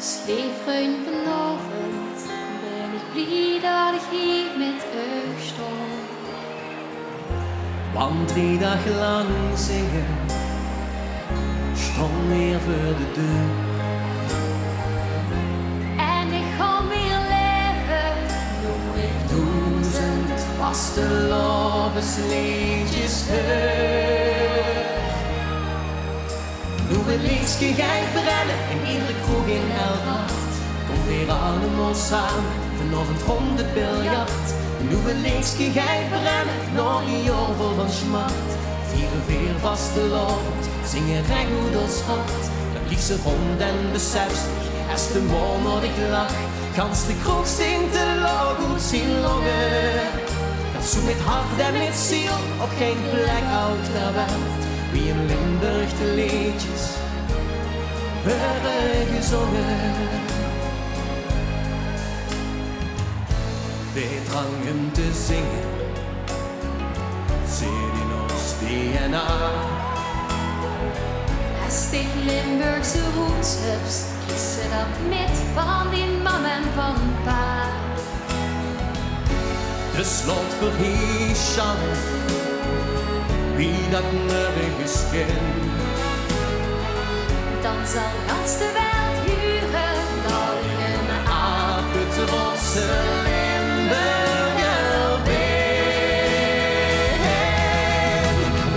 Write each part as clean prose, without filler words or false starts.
Sleefreun vanavond ben ik blij dat ik hier met u stond. Want 3 dagen lang zingen stond weer voor de deur. En ik ga weer leven, Doe ik 1000 vaste lovensliedjes heur. Nu het liedje gaat brennen en iedere kroeg in elk hart. Kom weer allemaal samen, vanavond rond het biljart. Nu het liedje gaat brennen, nog een jaar vol van smart. Vieren weer vastelovend, zingen recht uit ons hart. Dan liep ze rond en beseft zich, als de morgen dat ik lach. Gans de kroeg zingt de lach uit zijn longen. Dat zo met hart en met ziel op geen plek uit ter wereld. Wie in Limburg de liedjes werden gezongen. Wij drangen te zingen, zit in ons DNA. als dit Limburgse roots hebt, kies ze dat met van die mam en van pa. De slot verhieschen, wie dat nergens kent. Dan zal gans de wereld huren dat ik een Trotse Limburger ben.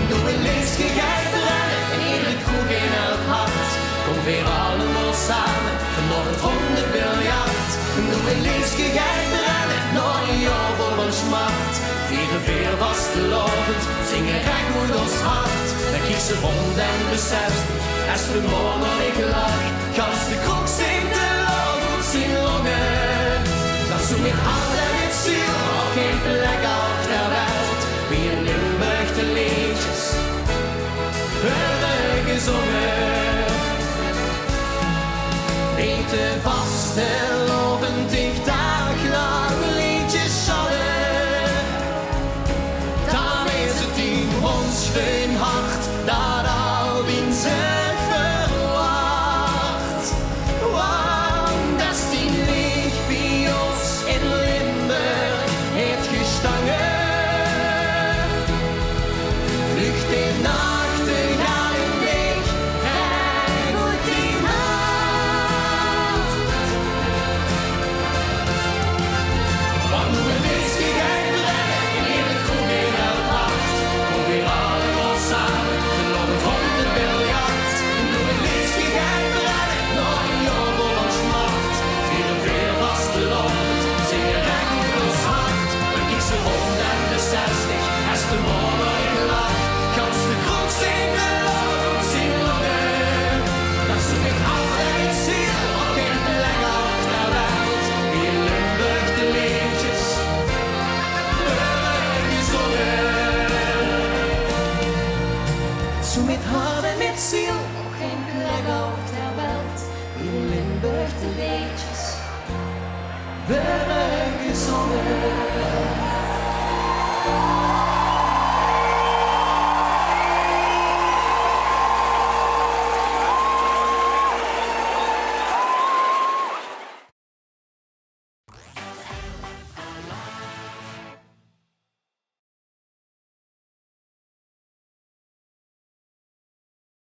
Doe een liedje gaat brennen en iedere kroeg in elk hart. Kom weer allemaal samen, vanochtend rond het biljart. Doe een liedje gaat brennen, nog een jaar vol van smart. Vieren weer vastelovend, zingen recht uit ons hart. Dan kiezen rond en beseft, als we morgen nog niet lach. Gans de kroeg zingt de lach uit zijn longen. Zo met hart en met ziel, op geen plek op ter wereld. Wie in Limburg de liedjes werden gezongen. Weten vast en lovend ik daglang liedjes zongen. Dan is het in ons geen hart dat al in zich verwacht. Want dat is die licht bij ons in Limburg heeft gestangen. Vlucht in nachtegaal in licht en goed die nacht. Want hoe een liedje gaat brennen in iedere kroeg in elk hart. Kom weer allemaal samen, vanochtend rond het biljart. Hoe een liedje gaat brennen, nog een jaar vol van smart. Vieren weer vastelovend, zingen recht uit ons hart. We kiezen rond en de 60, als de morgen in lach. Gans de kroeg zingt de lach uit zijn longen. Dat zoek ik hart en met ziel, op geen plek op ter wereld. Wie in Limburg de liedjes werden gezongen. Zo met hart en met ziel, nog geen plek op ter wereld. wie in Limburg de De liedjes werden gezongen.